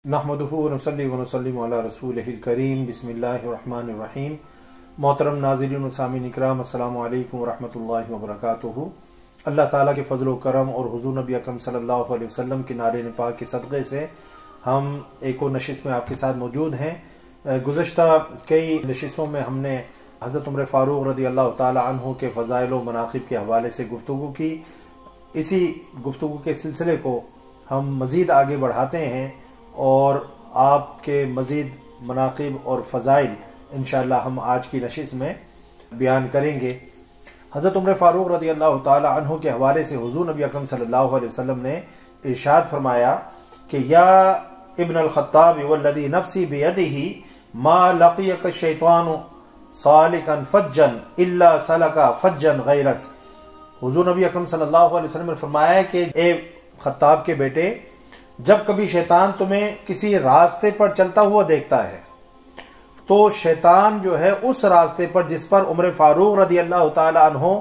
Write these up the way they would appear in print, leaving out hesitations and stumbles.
नहमदुहु व नसल्ली व नसल्लिमु अला रसूलिहिल करीम बिस्मिल्लाहिर्रहमानिर्रहीम। मोहतरम नाज़रीन व सामीन इकराम, अस्सलामु अलैकुम व रहमतुल्लाहि व बरकातुहू। अल्लाह ताला के फजल व करम और हुज़ूर नबी अकरम सल्लल्लाहु अलैहि वसल्लम के नारे पाक के सदक़े से हम एक और नशिस्त में आपके साथ मौजूद हैं। गुज़श्ता कई नशिस्तों में हमने हज़रत उमर फ़ारूक रज़ी अल्लाह ताला अन्हु के फ़ज़ाइल व मनाक़िब के हवाले से गुफ्तगू की। इसी गुफ्तगू के सिलसिले को हम मज़ीद आगे बढ़ाते हैं और आपके मज़ीद मनाक़िब और फ़ज़ाइल इंशाअल्लाह हम आज की नशिस्त में बयान करेंगे। हज़रत उमर फ़ारूक रज़ी अल्लाह ताला अन्हु के हवाले से हुज़ूर नबी अकरम सल्लल्लाहु अलैहि वसल्लम ने इरशाद फरमाया कि या इब्न अल-ख़त्ताब वल्लज़ी नफ़्सी बियदिही मा लक़ियक शैतानु सालिकन फज्जन इल्ला सलका फज्जन गैरक। हुज़ूर नबी अकरम सल्लल्लाहु अलैहि वसल्लम ने फरमाया कि ए ख़त्ताब के बेटे, जब कभी शैतान तुम्हें किसी रास्ते पर चलता हुआ देखता है तो शैतान जो है उस रास्ते पर जिस पर उमर फारूक रज़ी अल्लाह ताला अन्हो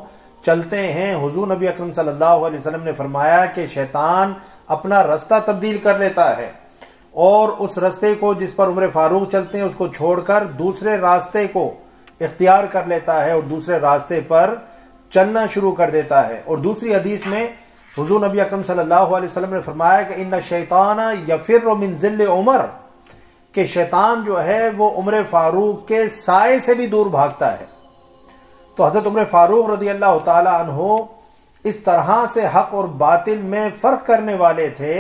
चलते हैं, हुज़ूर नबी अकरम सल्लल्लाहु अलैहि वसल्लम ने फरमाया कि शैतान अपना रास्ता तब्दील कर लेता है और उस रास्ते को जिस पर उमर फारूक चलते हैं उसको छोड़कर दूसरे रास्ते को इख्तियार कर लेता है और दूसरे रास्ते पर चलना शुरू कर देता है। और दूसरी हदीस में हुज़ूर नबी अकरम सल्लल्लाहु अलैहि वसल्लम ने फरमाया कि इन्ना शैतान यफिर्रु मिन ज़िल्ल उमर, कि शैतान जो है वो उमर फारूक के साए से भी दूर भागता है। तो हज़रत उमर फारूक रज़ी अल्लाह ताला अन्हो इस तरह से हक और बातिल में फर्क करने वाले थे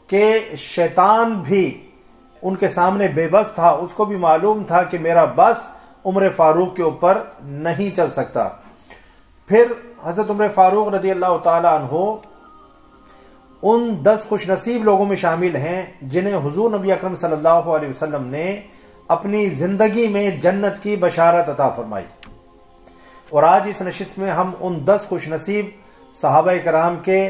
कि शैतान भी उनके सामने बेबस था। उसको भी मालूम था कि मेरा बस उमर फारूक के ऊपर नहीं चल सकता। फिर हज़रत उमर फारूक रज़ी अल्लाह ताला अन्हो उन 10 खुशनसीब लोगों में शामिल हैं जिन्हें हुज़ूर नबी अकरम सल्लल्लाहु अलैहि वसल्लम ने अपनी ज़िंदगी में जन्नत की बशारत अता फरमाई। और आज इस नशिस्त में हम उन 10 खुशनसीब सहाबा कराम के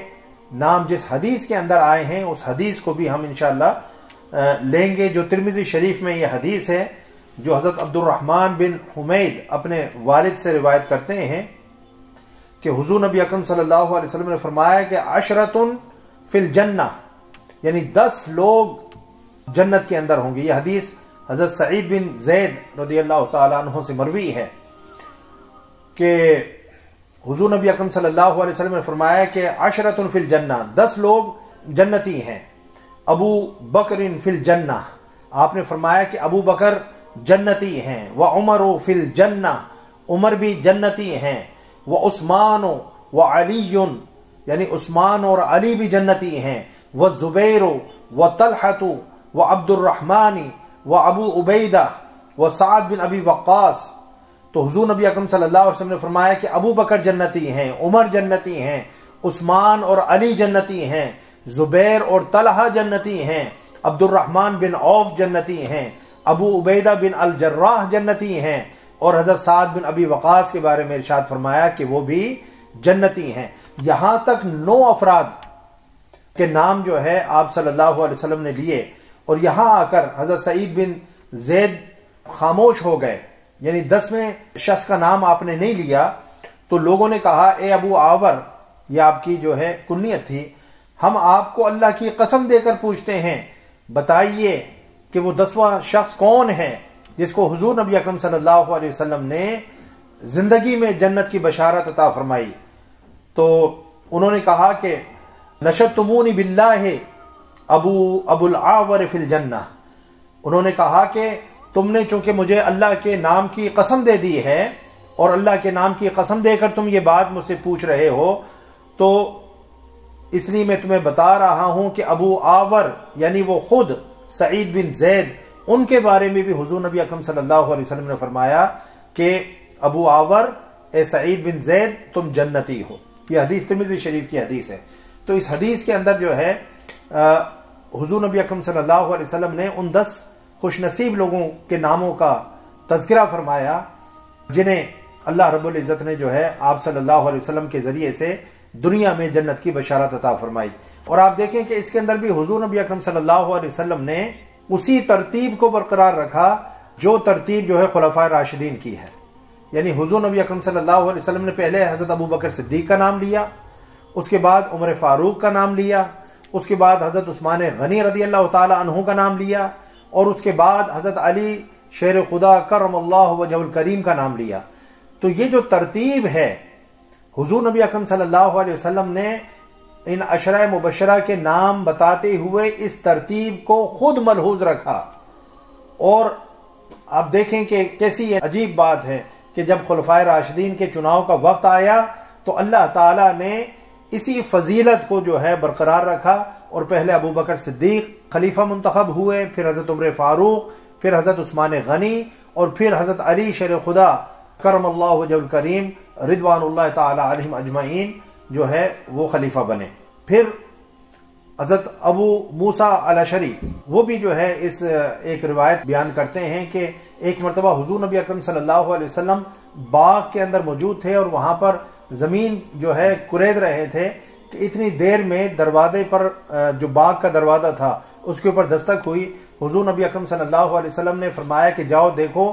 नाम जिस हदीस के अंदर आए हैं उस हदीस को भी हम इंशाअल्लाह लेंगे, जो तिरमिज़ी शरीफ में यह हदीस है जो हज़रत अब्दुर्रहमान बिन हुमैद अपने वालिद से रिवायत करते हैं कि हुज़ूर नबी अकरम सल्लल्लाहु अलैहि वसल्लम ने फरमाया कि अशरतुन फिल जन्ना, यानी 10 लोग जन्नत के अंदर होंगे। यह हदीस हज़रत सईद बिन ज़ैद रज़ी अल्लाह ताला अन्हु से मरवी है कि हुज़ूर नबी अकरम सल्लल्लाहु अलैहि वसल्लम ने फरमाया कि अशरतुन फिल जन्ना, 10 लोग जन्नती हैं। अबू बकरिन फिल जन्ना, आपने फरमाया कि अबू बकर जन्नती हैं। व उमर फिल जन्ना, उमर भी जन्नती हैं। व उस्मान व अलीयुन, यानी उस्मान और अली भी जन्नती हैं। व ज़ुबैर व तलहतु व अब्दुर्रहमानी व अबू उबैदा व साद बिन अबी वक्कास। तो हुज़ूर नबी अकरम सल्लल्लाहु अलैहि वसल्लम ने फरमाया कि अबू बकर जन्नती हैं, उमर जन्नती हैं, उस्मान और अली जन्नती हैं, ज़ुबैर और तलहा जन्नती हैं, अब्दुर्रहमान बिन औफ जन्नती हैं, अबू उबैदा बिन अल जर्राह जन्नती हैं और हज़रत साद बिन अबी वक़ास के बारे में इरशाद फरमाया कि वो भी जन्नती हैं। यहां तक 9 अफराद के नाम जो है आप सल्लल्लाहु अलैहि वसल्लम ने लिए और यहां आकर हज़रत सईद बिन ज़ैद खामोश हो गए, यानी 10वें शख्स का नाम आपने नहीं लिया। तो लोगों ने कहा, ए अबू आवर, यह आपकी जो है कुन्नियत थी, हम आपको अल्लाह की कसम देकर पूछते हैं, बताइए कि वो 10वां शख्स कौन है जिसको हुज़ूर नबी अकरम सल्लल्लाहु अलैहि वसल्लम ने जिंदगी में जन्नत की बशारत अता फरमाई। तो उन्होंने कहा कि नशतुमूनी बिल्लाहि अबुल आवर फिल जन्ना, उन्होंने कहा कि तुमने चूंकि मुझे अल्लाह के नाम की कसम दे दी है और अल्लाह के नाम की कसम देकर तुम ये बात मुझसे पूछ रहे हो, तो इसलिए मैं तुम्हें बता रहा हूं कि अबू आवर यानी वो खुद सईद बिन ज़ैद, उनके बारे में भी हुज़ूर नबी अकरम सल्लल्लाहु अलैहि वसल्लम ने फरमाया कि अबू आवर, ए सईद बिन ज़ैद, तुम जन्नती हो। यह हदीस तिरमिज़ी शरीफ की हदीस है। तो इस हदीस के अंदर जो है हुज़ूर नबी अकरम सल्लल्लाहु अलैहि वसल्लम ने उन 10 खुशनसीब लोगों के नामों का तज़किरा फरमाया जिन्हें अल्लाह रब्बुल इज़्ज़त ने जो है आप सल्लल्लाहु अलैहि वसल्लम के जरिए से दुनिया में जन्नत की बशारत अता फरमाई। और आप देखें कि इसके अंदर भी हुज़ूर नबी अकरम सल्लल्लाहु अलैहि वसल्लम ने उसी तरतीब को बरकरार रखा जो तरतीब जो है खुलफाए राशिदीन की है। यानी हुज़ूर नबी अकरम सल्लल्लाहु अलैहि वसल्लम ने पहले हज़रत अबू बकर सिद्दीक का नाम लिया, उसके बाद उमर फारूक का नाम लिया, اس کے بعد حضرت عثمان غنی رضی اللہ تعالی عنہ کا نام لیا، اور اس کے بعد حضرت علی شیر خدا کرم اللہ وجہ الکریم کا نام لیا۔ تو یہ جو ترتیب ہے، حضور نبی اکرم صلی اللہ علیہ وسلم نے ان عشرہ مبشرہ کے نام بتاتے ہوئے اس ترتیب کو خود ملحوظ رکھا۔ اور آپ دیکھیں کہ کیسی عجیب بات ہے کہ جب خلفائے راشدین کے چناؤ کا وقت آیا تو اللہ تعالیٰ نے اسی فضیلت کو جو ہے برقرار رکھا، اور پہلے ابو بکر صدیق خلیفہ منتخب ہوئے، پھر حضرت عمر فاروق، پھر حضرت عثمان غنی، اور پھر حضرت علی شیر خدا کرم اللہ وجہ الکریم رضوان اللہ تعالی علیہم اجمعین جو ہے وہ خلیفہ بنے۔ پھر حضرت ابو موسیٰ الاشعری وہ بھی جو ہے اس ایک روایت بیان کرتے ہیں کہ ایک مرتبہ حضور نبی اکرم صلی اللہ علیہ وسلم باغ کے اندر موجود تھے، اور وہاں پر زمین جو ہے کرید رہے تھے کہ اتنی دیر میں دروازے پر جو باغ کا دروازہ تھا اس کے اوپر دستک ہوئی۔ حضور نبی اکرم صلی اللہ علیہ وسلم نے فرمایا کہ جاؤ دیکھو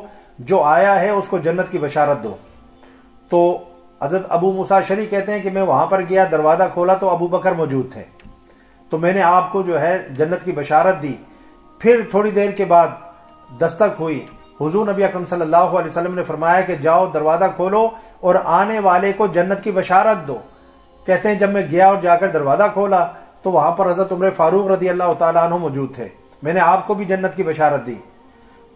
جو آیا ہے اس کو جنت کی بشارت دو۔ تو حضرت ابو موسیٰ الاشعری کہتے ہیں کہ میں وہاں پر گیا، دروازہ کھولا تو ابو بکر موجود تھے، تو میں نے آپ کو جو ہے جنت کی بشارت دی۔ پھر تھوڑی دیر کے بعد دستک ہوئی، حضور نبی اکرم صلی اللہ علیہ وسلم نے فرمایا کہ جاؤ دروازہ کھولو اور آنے والے کو جنت کی بشارت دو۔ کہتے ہیں جب میں گیا اور جا کر دروازہ کھولا تو وہاں پر حضرت عمر فاروق رضی اللہ تعالیٰ عنہ موجود تھے، میں نے آپ کو بھی جنت کی بشارت دی۔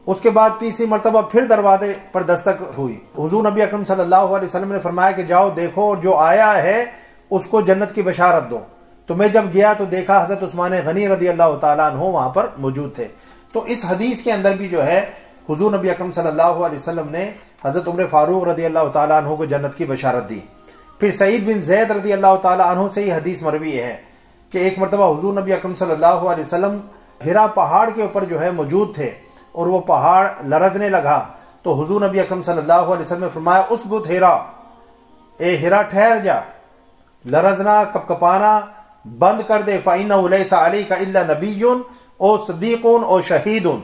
اس کے بعد تیسری مرتبہ پھر دروازے پر دستک ہوئی، حضور نبی اکرم صلی اللہ علیہ وسلم نے فرمایا کہ جاؤ دیکھو اور جو آیا ہے اس کو جنت کی بشارت دو۔ تو میں جب گیا تو دیکھا حضرت عثمان غنی رضی اللہ تعالیٰ عنہ وہاں پر موجود تھے۔ تو اس حدیث کے اندر بھی جو ہے حضور نبی اکرم صلی اللہ علیہ وسلم نے حضرت عمر فاروق رضی اللہ تعالیٰ عنہ کو جنت کی بشارت دی۔ پھر سعید بن زید رضی اللہ تعالیٰ عنہ سے یہ حدیث مروی ہے کہ ایک مرتبہ حضور نبی اکرم صلی اللہ علیہ وسلم ہرا پہاڑ کے اوپر جو ہے موجود تھے، اور وہ پہاڑ لرزنے لگا، تو حضور نبی اکرم صلی اللہ علیہ وسلم نے فرمایا اسبت ہرا، اے ہرا ٹھہر جا، لرزنا کپکپانا بند کر دے، فَإِنَّهُ لَيْسَ عَلَيْكَ إِلَّا نَبِيٌّ او صدیقٌ او شہیدٌ۔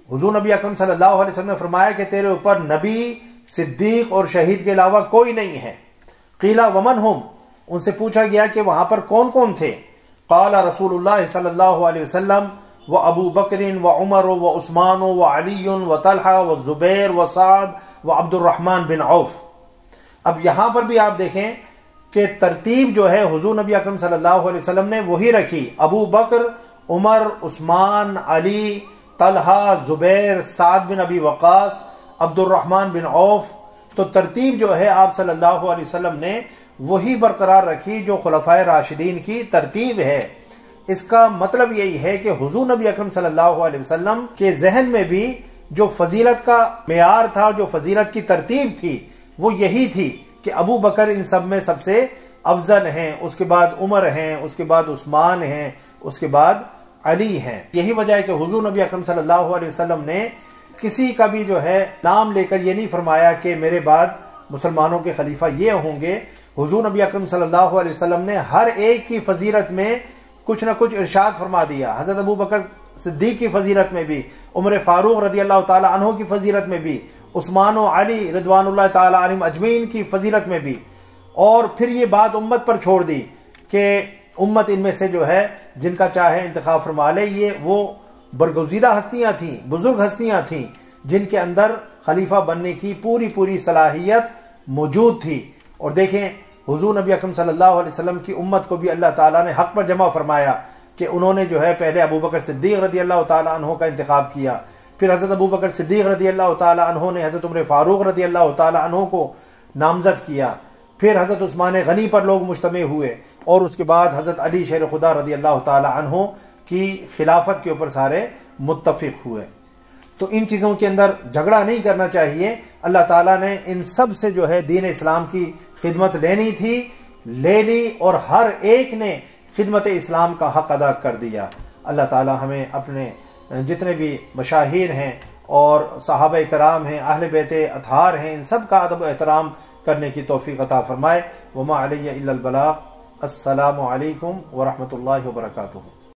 حضور نبی اکرم صلی اللہ علیہ وسلم نے فرمایا کہ تیرے اوپر نبی، صدیق اور شہید کے علاوہ کوئی نہیں ہے۔ قیل ومن ہم، ان سے پوچھا گیا کہ وہاں پر کون کون تھے؟ قال رسول اللہ صلی اللہ علیہ وسلم و ابو بکر و عمر و عثمان و علی و طلحہ و زبیر و سعد و عبد الرحمن بن عوف۔ اب یہاں پر بھی آپ دیکھیں کہ ترتیب جو ہے حضور نبی اکرم صلی اللہ علیہ وسلم نے وہی رکھی، ابو بکر، عمر، عثمان، علی، طلحہ، زبیر، سعد بن ابی وقاص، عبد الرحمن بن عوف۔ تو ترتیب جو ہے آپ صلی اللہ علیہ وسلم نے وہی برقرار رکھی جو خلفائے راشدین کی ترتیب ہے۔ اس کا مطلب یہی ہے کہ حضور نبی اکرم صلی اللہ علیہ وسلم کے ذہن میں بھی جو فضیلت کا معیار تھا، جو فضیلت کی ترتیب تھی، وہ یہی تھی کہ ابو بکر ان سب میں سب سے افضل ہیں، اس کے بعد عمر ہیں، اس کے بعد عثمان ہیں، اس کے بعد علی ہیں۔ یہی وجہ ہے کہ حضور نبی اکرم صلی اللہ علیہ وسلم نے کسی کا بھی جو ہے نام لے کر یہ نہیں فرمایا کہ میرے بعد مسلمانوں کے خلیفہ یہ ہوں گے۔ حضور نبی اکرم صلی اللہ علیہ وسلم نے ہر ایک کی فضیلت میں کچھ نہ کچھ ارشاد فرما دیا۔ حضرت ابو بکر صدیق کی فضیلت میں بھی، عمر فاروق رضی اللہ تعالی عنہ کی فضیلت میں بھی، عثمان و علی رضوان اللہ تعالی عنہم اجمعین کی فضیلت میں بھی، اور پھر یہ بات امت پر چھوڑ دی کہ امت ان میں سے جو ہے جن کا چاہے انتخاب فرما لے۔ یہ وہ برگزیدہ ہستیاں تھیں، بزرگ ہستیاں تھیں جن کے اندر خلیفہ بننے کی پوری صلاحیت موجود تھی۔ اور دیکھیں حضور نبی اکرم صلی اللہ علیہ وسلم کی امت کو بھی اللہ تعالیٰ نے حق پر جمع فرمایا کہ انہوں نے جو ہے پہلے ابو بکر صدیق رضی اللہ تعالیٰ عنہ کا انتخاب کیا، پھر حضرت ابو بکر صدیق رضی اللہ تعالیٰ عنہ نے حضرت عمر فاروق رضی اللہ تعالیٰ عنہ کو نامزد کیا، پھر حضرت عثمان غنی پر لوگ مجتمع ہوئے، اور اس کے بعد حضرت علی شیر خدا رضی اللہ تعالیٰ عنہ کی خلافت کے اوپر سارے متفق ہوئے۔ تو ان چیزوں کے اندر جھگڑا نہیں کرنا چاہیے۔ اللہ تعالیٰ نے ان سب سے جو ہے دین اسلام کی خدمت لینی تھی، لے لی، اور ہر ایک نے خدمت اسلام کا حق ادا کر دیا۔ اللہ تعالیٰ ہمیں اپنے جتنے بھی مشاہیر ہیں اور صحابہ کرام ہیں، اہل بیت اطہار ہیں، ان سب کا ادب و احترام کرنے کی توفیق عطا فرمائے۔ وما علی الا البلاغ۔ السلام علیکم ورحمۃ اللہ وبرکاتہ۔